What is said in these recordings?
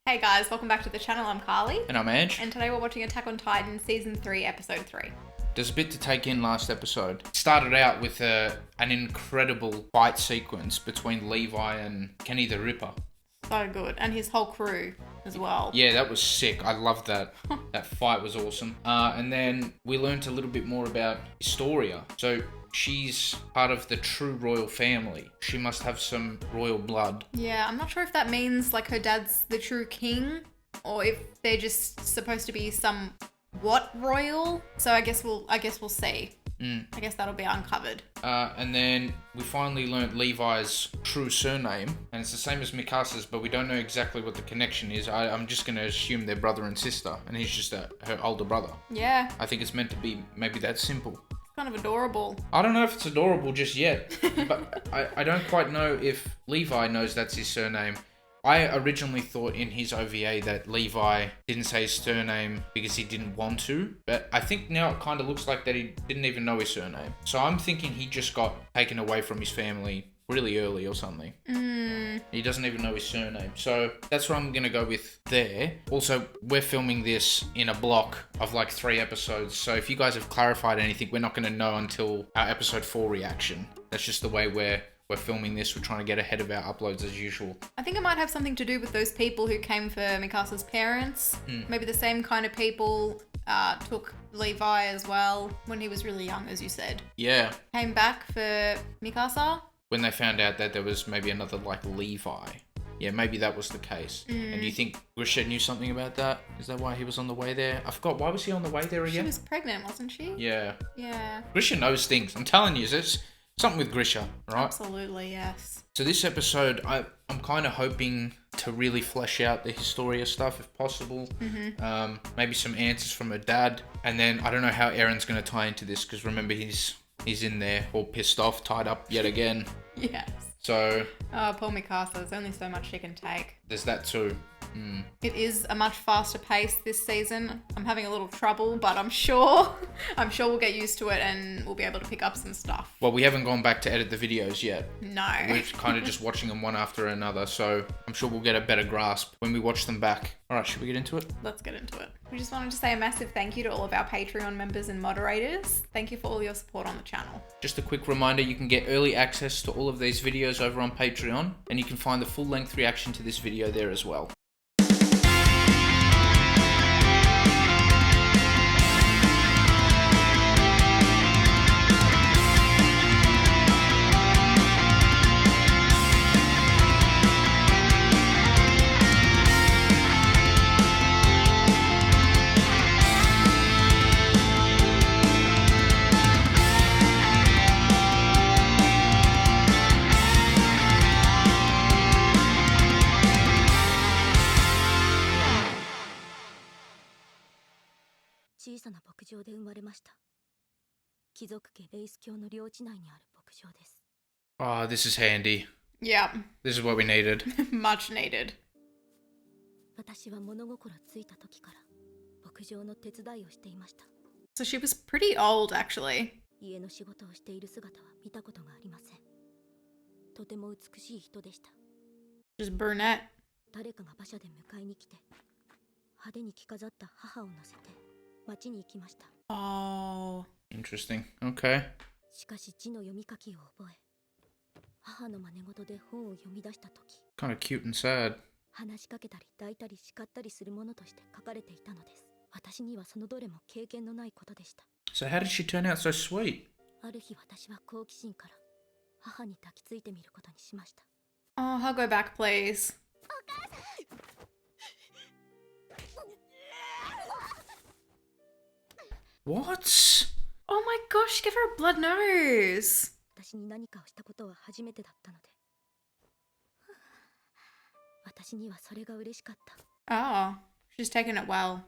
Hey guys, welcome back to the channel. I'm Carly. And I'm Ange. And today we're watching Attack on Titan Season 3, Episode 3. There's a bit to take in last episode. It started out with an incredible fight sequence between Levi and Kenny the Ripper. So good. And his whole crew as well. Yeah, that was sick. I loved that. That fight was awesome. And then we learnt a little bit more about Historia. So she's part of the true royal family. She must have some royal blood. Yeah, I'm not sure if that means like her dad's the true king or if they're just supposed to be somewhat royal. So I guess we'll see. I guess that'll be uncovered. And then we finally learnt Levi's true surname, and it's the same as Mikasa's, but we don't know exactly what the connection is. I'm just going to assume they're brother and sister, and he's just her older brother. Yeah. I think it's meant to be maybe that simple. Kind of adorable. I don't know if it's adorable just yet, but I don't quite know if Levi knows that's his surname. I originally thought in his OVA that Levi didn't say his surname because he didn't want to, but I think now it kind of looks like that he didn't even know his surname. So I'm thinking he just got taken away from his family really early or something. He doesn't even know his surname. So that's what I'm going to go with there. Also, we're filming this in a block of like 3 episodes. So if you guys have clarified anything, we're not going to know until our episode 4 reaction. That's just the way we're filming this. We're trying to get ahead of our uploads as usual. I think it might have something to do with those people who came for Mikasa's parents. Maybe the same kind of people took Levi as well when he was really young, as you said. Yeah. Came back for Mikasa. When they found out that there was maybe another like Levi. Yeah, maybe that was the case. And do you think Grisha knew something about that? Is that why he was on the way there? I forgot. Why was he on the way there She again? was pregnant, wasn't she? Yeah. Yeah. Grisha knows things. I'm telling you, there's something with Grisha, right? Absolutely, yes. So this episode, I'm kind of hoping to really flesh out the Historia stuff if possible. Maybe some answers from her dad. And then I don't know how Aaron's going to tie into this because remember he's in there all pissed off, tied up yet again. Yes. So... Oh, poor Mikasa. There's only so much she can take. There's that too. It is a much faster pace this season. I'm having a little trouble, but I'm sure we'll get used to it and we'll be able to pick up some stuff. Well, we haven't gone back to edit the videos yet. No. We're kind of just watching them one after another, so I'm sure we'll get a better grasp when we watch them back. All right, should we get into it? Let's get into it. We just wanted to say a massive thank you to all of our Patreon members and moderators. Thank you for all your support on the channel. Just a quick reminder, you can get early access to all of these videos over on Patreon, and you can find the full-length reaction to this video there as well. Oh, this is handy. Yep. This is what we needed. Much needed. So she was pretty old, actually. Just brunette. Oh. Interesting. Okay. Kind of cute and sad. So how did she turn out so sweet? Oh, I'll go back, please. What? Oh my gosh, give her a blood nose. Oh, she's taken it well.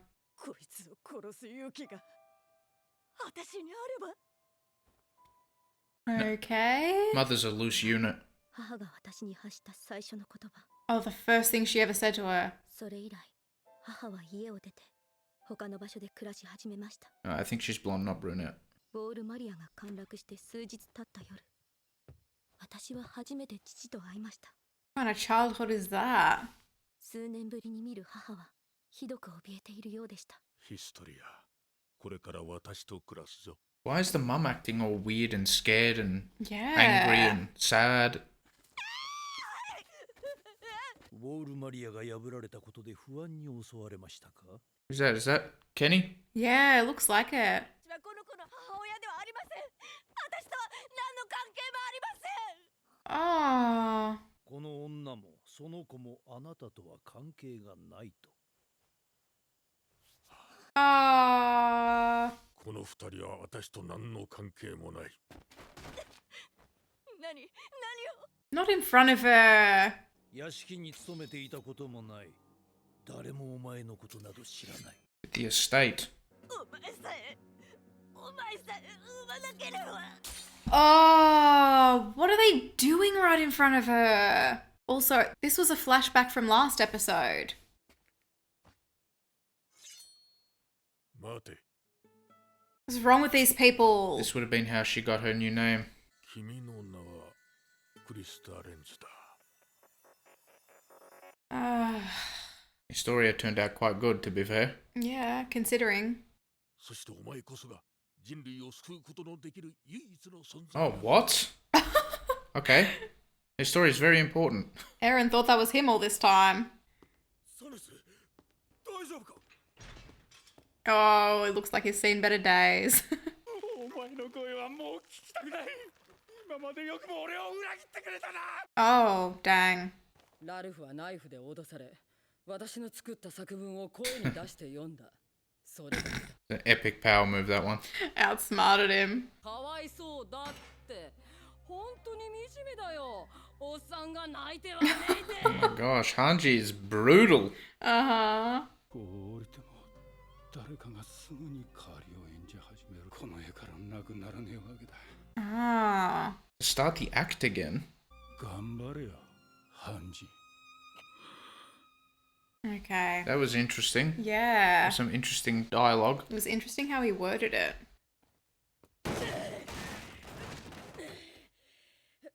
Okay. Mother's a loose unit. Oh, the first thing she ever said to her. I think she's blonde, not brunette. ボールマリアが陥落して数日経った夜、私は初めて父と会いました。What kind of childhood is that? 数年ぶりに見る母はひどく怯えているようでした。ヒストリア、これから私と暮らすぞ。Why is the mum acting all weird and scared and Yeah. angry and sad? ウォールマリアが破られたことで不安に襲われましたか？ Who's that? Is that Kenny? Yeah, it looks like it. 私はこの子の母親ではありません。私とは何の関係もありません。Oh. この女もその子もあなたとは関係がないと。Oh. この二人は私と何の関係もない。何を Not in front of her. 屋敷に勤めていたこともない。誰もお前のことなど知らない。The estate. お前さえ産まなければ。 Oh, what are they doing right in front of her? Also, this was a flashback from last episode. 待て、 What's wrong with these people? This would have been how she got her new name. 君の名はクリスタ・レンズだ。Historia turned out quite good, to be fair. Yeah, considering. そしてお前こそが人類を救うことのできる唯一の存在。 Oh, what? Okay. Historia is very important. Eren thought that was him all this time. サネス、大丈夫か？ Oh, it looks like he's seen better days. お前の声はもう聞きたくない。今までよくも俺を裏切ってくれたな。 Oh, dang. ラルフはナイフで脅され、私の作った作文を声に出して読んだ。それだけだ。 It's an epic power move, that one. Outsmarted him. かわいそうだって。本当に惨めだよ。おっさんが泣いてはねい Oh my gosh, Hanji is brutal. Uh-huh. こう降りても誰かがすぐに代わりを演じ始める。この絵からなくならねえわけだ。 Ah. Start the act again. 頑張れよ、ハンジ。 Okay. That was interesting. Yeah. Some interesting dialogue. It was interesting how he worded it.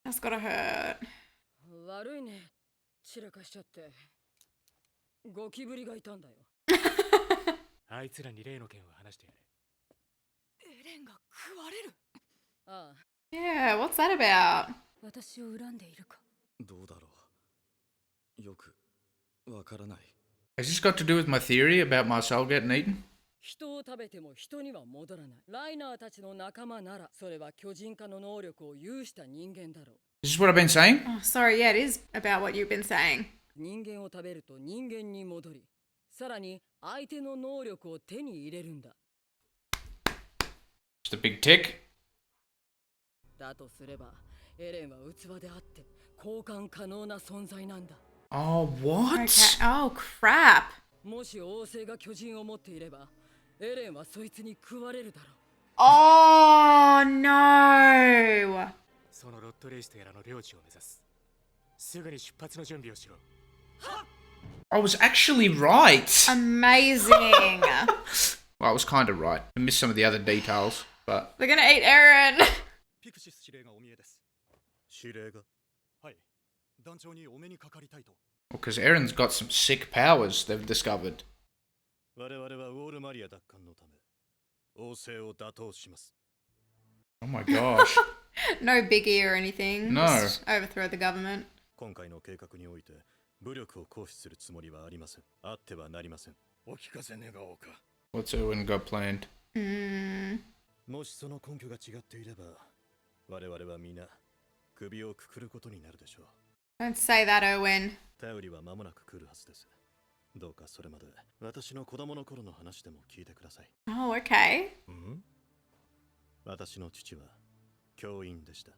That's gotta hurt. 悪いね。散らかしちゃって。ゴキブリがいたんだよ。あいつらに例の件を話してやれ。エレンが食われる。ああ、 Yeah, what's that about? 私を恨んでいるか。どうだろう。よくわからない。 Has this got to do with my theory about Marcel getting eaten? 人を食べても人には戻らない。ライナーたちの仲間なら、それは巨人化の能力を有した人間だろう。 Is this what I've been saying? Oh, sorry, yeah, it is about what you've been saying. 人間を食べると人間に戻り、さらに相手の能力を手に入れるんだ。 Just a big tick. だとすれば、エレンは器であって交換可能な存在なんだ。 Oh, what? Okay. Oh, crap. もし王政が巨人を持っていれば、エレンはそいつに食われるだろう。 Oh, no. そのロットレイスとやらの領地を目指す。すぐに出発の準備をしろ。 I was actually right. Amazing. Well, I was kind of right. I missed some of the other details, but They're gonna eat Eren. ピクシス司令がお見えです。司令が？はい。団長にお目にかかりたいと。 because Eren's got some sick powers they've discovered. 我々はウォールマリア奪還のため王政を打倒します。 Oh my gosh. No biggie or anything. No. Just overthrow the government. 今回の計画において武力を行使するつもりはありません。あってはなりません。お聞かせ願おうか。 What's Erwin got planned? もしその根拠が違っていれば我々は皆首をくくることになるでしょう。 Don't say that, Owen. 頼りは間もなく来るはずです。どうかそれまで私の子供の頃の話でも聞いてください。 Oh, okay. 私の父は教員でした。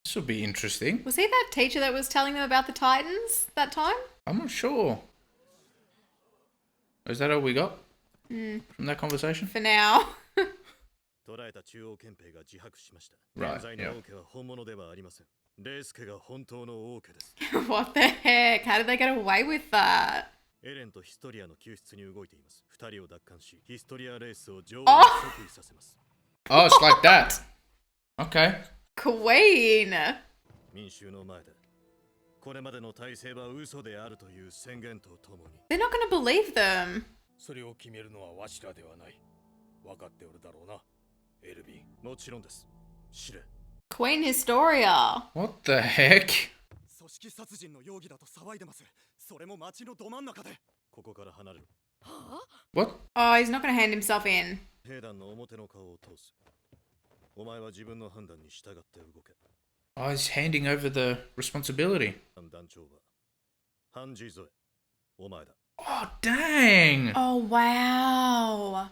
This will be interesting. Was he that teacher that was telling them about the Titans that time? I'm not sure. Is that all we got from that conversation? For now. 捕らえた中央憲兵が自白しました。 Right, 現在の王家は本物ではありません。レイス家が本当の王家です。 What the heck? How did they get away with that? エレンとヒストリアの救出に動いています。二人を奪還し、ヒストリアレースを女王に即位させます。 Oh, it's like that. Okay. Queen. 民衆の前でこれまでの体制は嘘であるという宣言とともに They're not gonna believe them. それを決めるのはわしらではない。分かっておるだろうな、エルヴィン。もちろんです。司令。 Queen Historia. What the heck? 組織殺人の容疑だと騒いでます。それも町のど真ん中で。ここから離れる。 What? Oh, he's not gonna hand himself in. 兵団の表の顔を通す。お前は自分の判断に従って動け。 Oh, he's handing over the responsibility. 団長はハンジーゾエ。お前だ。 Oh, dang. Oh, wow.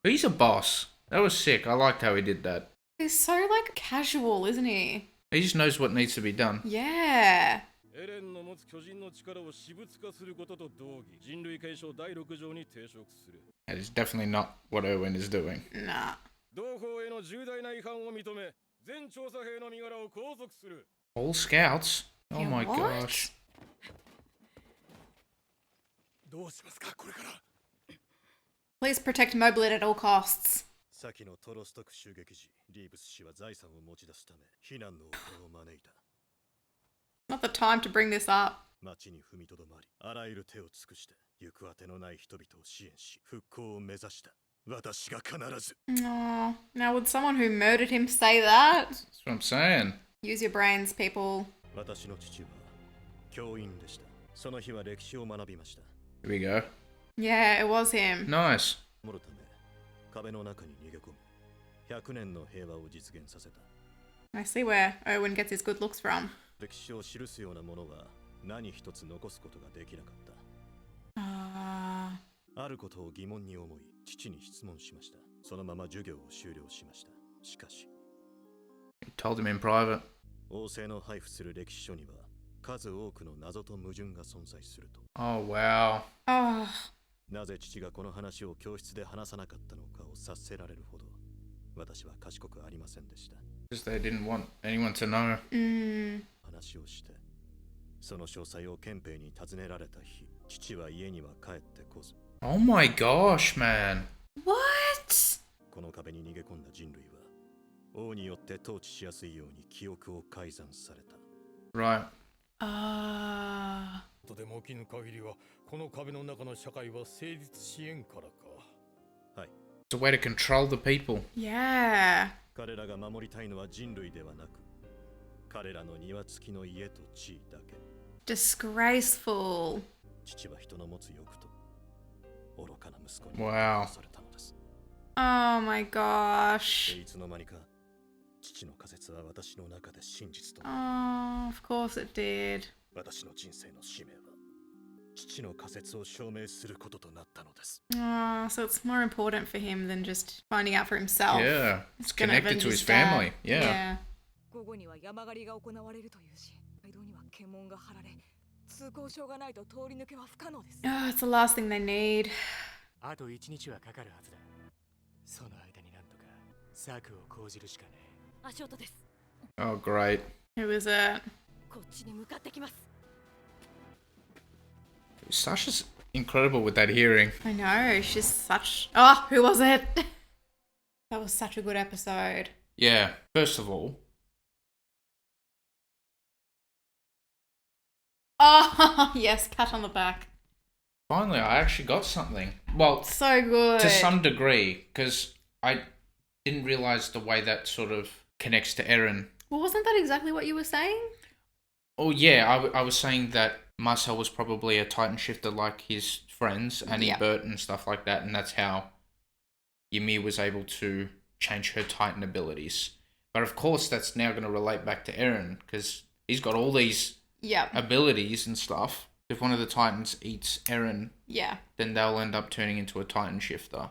He's a boss. That was sick. I liked how he did that. He's so, like, casual, isn't he? He just knows what needs to be done. Yeah. エレンの持つ巨人の力を私物化することと同義、人類継承第6条に抵触する。 That is definitely not what Erwin is doing. Nah. 同法への重大な違反を認め、全調査兵の身柄を拘束する。 All scouts? Oh Yeah, my what? gosh. どうしますかこれから。 Please protect Moblin at all costs. 先のトロストク襲撃時、リーブス氏は財産を持ち出すため、非難のお声を招いた。 Not the time to bring this up. 町に踏みとどまり、あらゆる手を尽くして、行くあてのない人々を支援し、復興を目指した。私が必ず。 Oh, now would someone who murdered him say that? That's what I'm saying. Use your brains, people. 私の父は教員でした。その日は歴史を学びました。 Here we go. Yeah, it was him. Nice. 守るため、壁の中に逃げ込み、100年の平和を実現させた。 I see where Owen gets his good looks from. 歴史を記すようなものは何一つ残すことができなかった。 Ah. あることを疑問に思い、父に質問しました。そのまま授業を終了しました。しかし、 He told him in private. 王政の配布する歴史書には、数多くの謎と矛盾が存在すると。 Oh, wow. Oh. なぜ父がこの話を教室で話さなかったのかを察せられるほど、私は賢くありませんでした。 Because they didn't want anyone to know.話をして、その詳細を憲兵に尋ねられた日、父は家には帰ってこず。 Oh my gosh, man. What? この壁に逃げ込んだ人類は、王によって統治しやすいように記憶を改ざんされた。 Right. Ah. とでも起きぬ限りは、この壁の中の社会は成立しえんからか。はい。 It's a way to control the people. Yeah. 彼らが守りたいのは人類ではなく、彼らの庭付きの家と地位だけ。 Disgraceful. 父は人の持つ欲と愚かな息子に Wow. 殺されたのです。 Oh my gosh. いつの間にか父の仮説は私の中で真実となり、 Oh, of course it did. 私の人生の使命は父の仮説を証明することとなったのです。 Oh, so it's more important for him than just finding out for himself. Yeah. It's gonna connected avenge to his his family. dad. Yeah. 午後には山狩りが行われるというし、街道には検問が張られ、通行証がないと通り抜けは不可能です。 Oh, it's the last thing they need. あと1日はかかるはずだ。その間になんとか策を講じるしかねえ。足音です。 Oh, great. Who is it? こっちに向かってきます。 Sasha's incredible with that hearing. I know, she's such... Oh, who was it? That was such a good episode. Yeah. First of all, Oh, yes, pat on the back. finally, I actually got something. Well, So good. to some degree, because I didn't realize the way that sort of connects to Eren. Well, wasn't that exactly what you were saying? Oh, yeah, I was saying that Marcel was probably a Titan shifter like his friends, Annie Yeah. Burt and stuff like that, and that's how Ymir was able to change her Titan abilities. But of course, that's now going to relate back to Eren, because he's got all these Yeah. abilities and stuff. If one of the Titans eats Eren, Yeah. then they'll end up turning into a Titan shifter.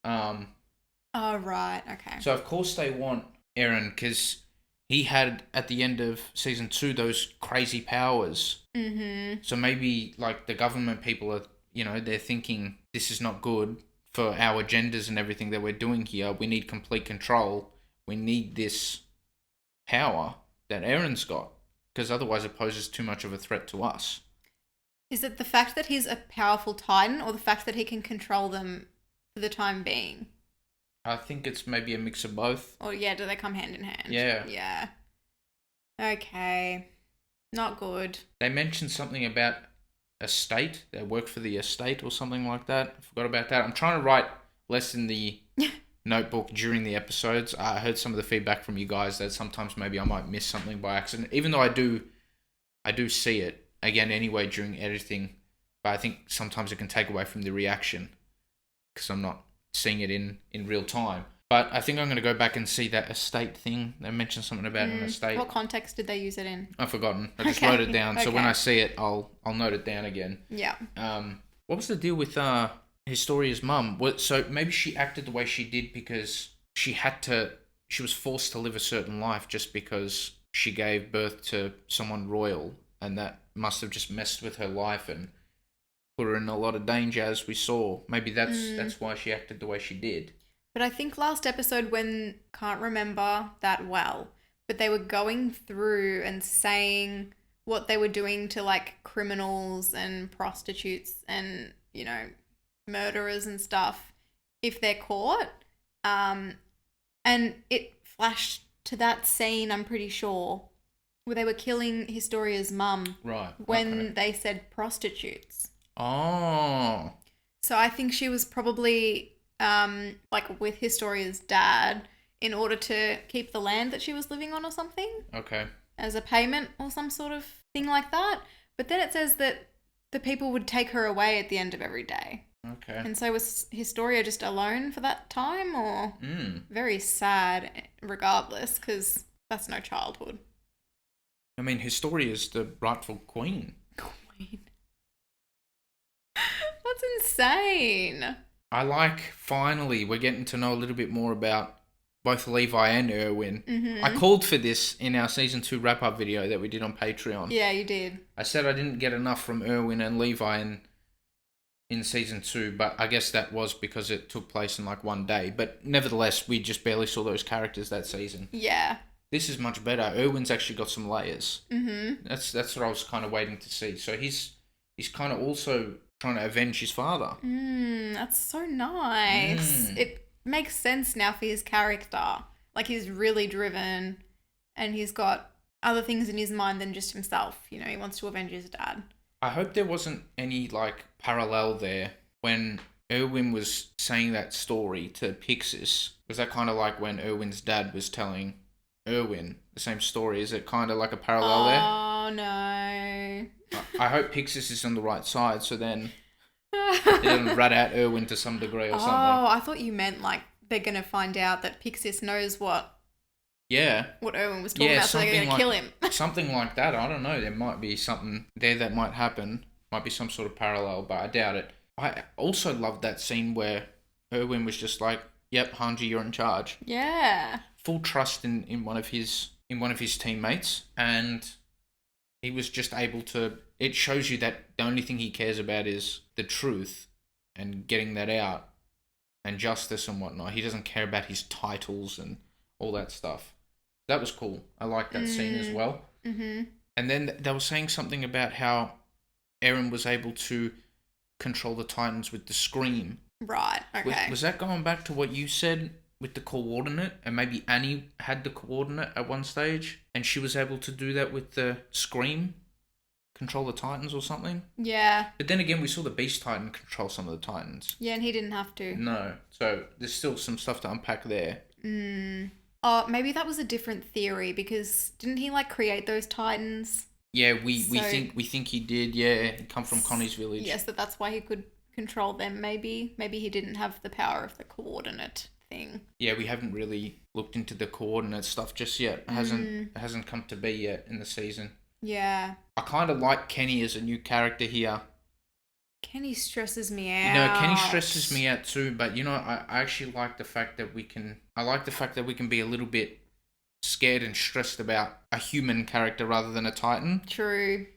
Oh, right, okay. So of course they want Eren, because he had, at the end of season 2, those crazy powers. Mm-hmm. So maybe, like, the government people are, you know, they're thinking this is not good for our agendas and everything that we're doing here. We need complete control. We need this power that Eren's got, because otherwise it poses too much of a threat to us. Is it the fact that he's a powerful Titan or the fact that he can control them for the time being? I think it's maybe a mix of both. Or, yeah, do they come hand in hand? Yeah. Yeah. Okay. Not good. They mentioned something about estate. They work for the estate or something like that. I forgot about that. I'm trying to write less in the notebook during the episodes. I heard some of the feedback from you guys that sometimes maybe I might miss something by accident, even though I do see it again anyway during editing. But I think sometimes it can take away from the reaction because I'm not seeing it in real time. But I think I'm going to go back and see that estate thing. They mentioned something about an estate. What context did they use it in? I've forgotten. I just wrote it down. So when I see it, I'll note it down again. Yeah. What was the deal with Historia's mum? So maybe she acted the way she did because she was forced to live a certain life just because she gave birth to someone royal, and that must have just messed with her life and put her in a lot of danger, as we saw. Maybe that's why she acted the way she did. But I think last episode, can't remember that well, but they were going through and saying what they were doing to like criminals and prostitutes and, you know, murderers and stuff if they're caught. And it flashed to that scene, I'm pretty sure, where they were killing Historia's mum. Right. When they said prostitutes. Oh. So I think she was probably like with Historia's dad in order to keep the land that she was living on or something. Okay. As a payment or some sort of thing like that. But then it says that the people would take her away at the end of every day. Okay. And so was Historia just alone for that time, or very sad regardless, because that's no childhood. I mean, Historia's the rightful queen. Queen. That's insane. I like, finally, we're getting to know a little bit more about both Levi and Erwin. Mm-hmm. I called for this in our Season 2 wrap-up video that we did on Patreon. Yeah, you did. I said I didn't get enough from Erwin and Levi in Season 2, but I guess that was because it took place in like one day. But nevertheless, we just barely saw those characters that season. Yeah. This is much better. Erwin's actually got some layers. Mm-hmm. That's what I was kind of waiting to see. So he's kind of also trying to avenge his father. That's so nice. It makes sense now for his character. Like, he's really driven and he's got other things in his mind than just himself. You know, he wants to avenge his dad. I hope there wasn't any, like, parallel there when Erwin was saying that story to Pixis. Was that kind of like when Erwin's dad was telling Erwin the same story? Is it kind of like a parallel there? Oh, no. I hope Pixis is on the right side, so then it doesn't rat out Erwin to some degree or something. Oh, I thought you meant like they're going to find out that Pixis knows what Erwin was talking about, so they're going to kill him. Something like that. I don't know. There might be something there that might happen. Might be some sort of parallel, but I doubt it. I also loved that scene where Erwin was just like, "Yep, Hanji, you're in charge." Yeah. Full trust in one of his teammates, and he was just able to. It shows you that the only thing he cares about is the truth and getting that out and justice and whatnot. He doesn't care about his titles and all that stuff. That was cool. I liked that scene as well. Mm-hmm. And then they were saying something about how Eren was able to control the Titans with the scream. Right, okay. Was that going back to what you said with the coordinate? And maybe Annie had the coordinate at one stage and she was able to do that with the scream? Control the Titans or something? Yeah. But then again, we saw the Beast Titan control some of the Titans. Yeah, and he didn't have to. No. So there's still some stuff to unpack there. Oh, maybe that was a different theory because didn't he like create those Titans? Yeah, we think he did. Yeah, he come from Connie's village. Yes, that's why he could control them. Maybe he didn't have the power of the coordinate thing. Yeah, we haven't really looked into the coordinate stuff just yet. It hasn't come to be yet in the season. Yeah. I kind of like Kenny as a new character here. Kenny stresses me out. No, Kenny stresses me out too, but you know, I actually like the fact that we can be a little bit scared and stressed about a human character rather than a Titan. True.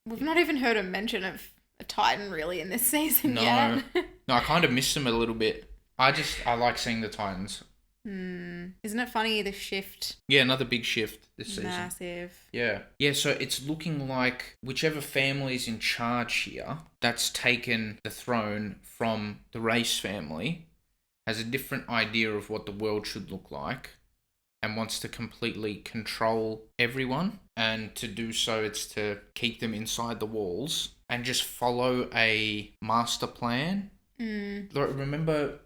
We've not even heard a mention of a Titan really in this season yet. No, I kind of miss them a little bit. I like seeing the Titans. Isn't it funny, the shift? Yeah, another big shift this season. Massive. Yeah, so it's looking like whichever family's in charge here that's taken the throne from the Race family has a different idea of what the world should look like and wants to completely control everyone. and to do so, it's to keep them inside the walls and just follow a master plan. Remember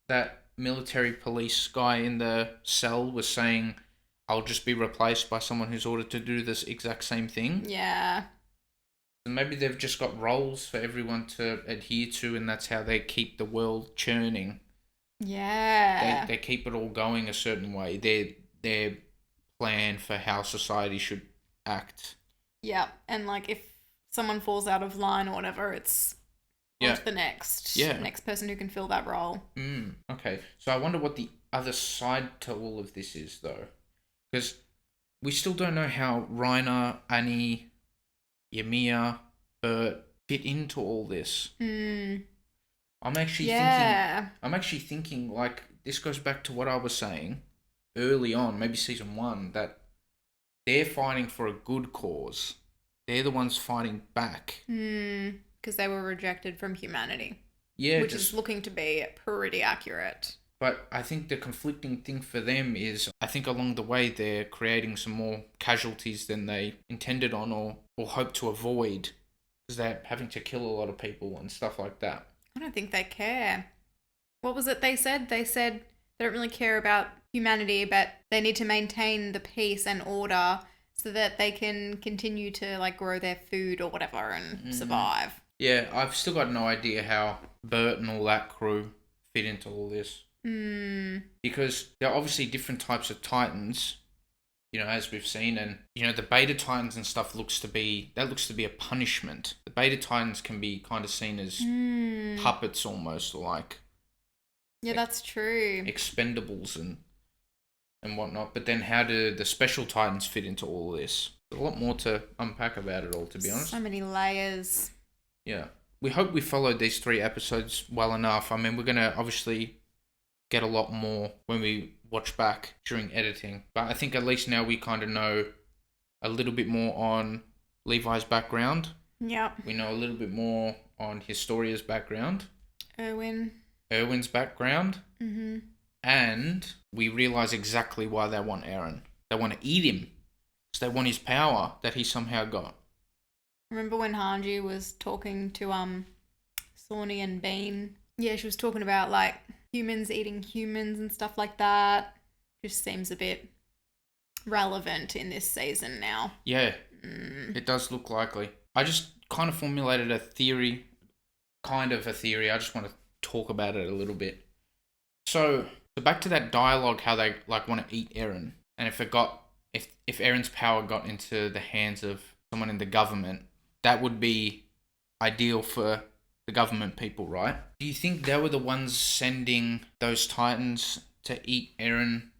that military police guy in the cell was saying, I'll just be replaced by someone who's ordered to do this exact same thing? Yeah. So maybe they've just got roles for everyone to adhere to, and that's how they keep the world churning. Yeah. They keep it all going a certain way. Their plan for how society should act. Yeah, and like if someone falls out of line or whatever, it's on to the next person who can fill that role. Okay, so I wonder what the other side to all of this is, though, because we still don't know how Reiner, Annie, Yamiya, Bert fit into all this. I'm actually thinking like this goes back to what I was saying early on, maybe season 1, that they're fighting for a good cause. They're the ones fighting back. Because they were rejected from humanity. Yeah. Which is looking to be pretty accurate. But I think the conflicting thing for them is, I think along the way they're creating some more casualties than they intended on or hope to avoid, because they're having to kill a lot of people and stuff like that. I don't think they care. What was it they said? They said they don't really care about humanity, but they need to maintain the peace and order so that they can continue to like grow their food or whatever and survive. Yeah, I've still got no idea how Bert and all that crew fit into all this. Because there are obviously different types of Titans, you know, as we've seen, and you know the Beta Titans and stuff looks to be a punishment. The Beta Titans can be kind of seen as puppets almost, or like that's true. Expendables and whatnot. But then how do the Special Titans fit into all this? There's a lot more to unpack about it all, to be honest. So many layers. Yeah. We hope we followed these 3 episodes well enough. I mean, we're going to obviously get a lot more when we watch back during editing. But I think at least now we kind of know a little bit more on Levi's background. Yep. We know a little bit more on Historia's background. Erwin's background. And we realise exactly why they want Eren. They want to eat him. Because they want his power that he somehow got. Remember when Hanji was talking to Sawney and Bean? Yeah, she was talking about like humans eating humans and stuff like that. Just seems a bit relevant in this season now. Yeah, it does look likely. I just kind of formulated a theory. I just want to talk about it a little bit. So back to that dialogue, how they like want to eat Eren, and if Eren's power got into the hands of someone in the government, that would be ideal for the government people, right? Do you think they were the ones sending those Titans to eat Eren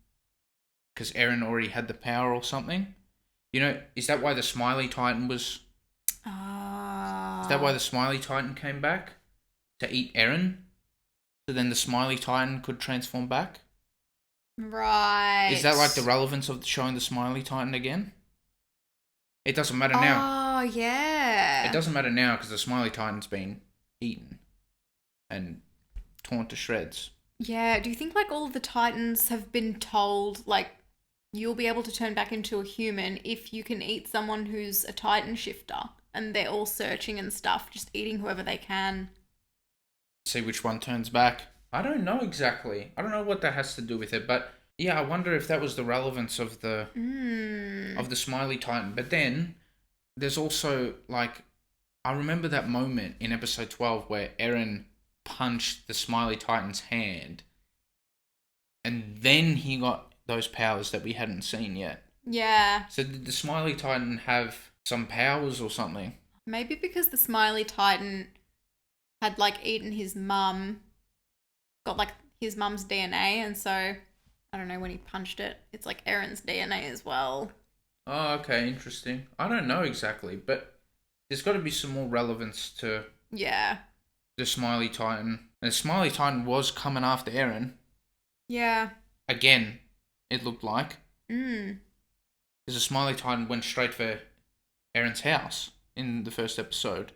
because Eren already had the power or something? You know, is that why the Smiley Titan was... Is that why the Smiley Titan came back? To eat Eren? So then the Smiley Titan could transform back? Right. Is that like the relevance of showing the Smiley Titan again? It doesn't matter now. Oh, yeah. It doesn't matter now because the Smiley Titan's been eaten and torn to shreds. Yeah, do you think like all of the Titans have been told like you'll be able to turn back into a human if you can eat someone who's a Titan shifter, and they're all searching and stuff, just eating whoever they can? See which one turns back. I don't know exactly. I don't know what that has to do with it, but yeah, I wonder if that was the relevance of the Smiley Titan. But then there's also like, I remember that moment in episode 12 where Eren punched the Smiley Titan's hand, and then he got those powers that we hadn't seen yet. Yeah. So did the Smiley Titan have some powers or something? Maybe because the Smiley Titan had like eaten his mum, got like his mum's DNA, and so I don't know, when he punched it, it's like Eren's DNA as well. Oh, okay, interesting. I don't know exactly, but there's got to be some more relevance to the Smiley Titan. And the Smiley Titan was coming after Eren. Yeah. Again, it looked like. Because the Smiley Titan went straight for Eren's house in the first episode.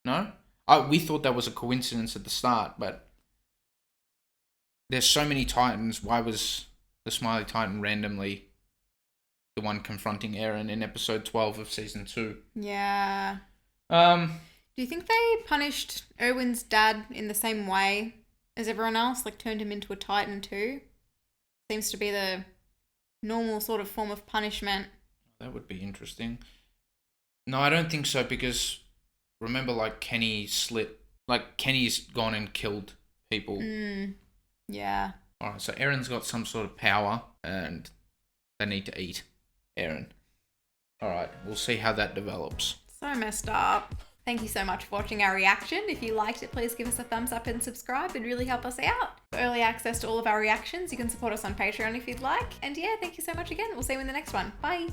No? We thought that was a coincidence at the start, but there's so many Titans. Why was the Smiley Titan randomly the one confronting Eren in episode 12 of season 2. Yeah. Um, Do you think they punished Erwin's dad in the same way as everyone else? Like turned him into a Titan too? Seems to be the normal sort of form of punishment. that would be interesting. No, I don't think so, because remember, like, Kenny's gone and killed people. Yeah. Alright, so Eren's got some sort of power, and they need to eat Eren. Alright, we'll see how that develops. So messed up. Thank you so much for watching our reaction. If you liked it, please give us a thumbs up and subscribe. It'd really help us out. For early access to all of our reactions, you can support us on Patreon if you'd like. And yeah, thank you so much again. We'll see you in the next one. Bye.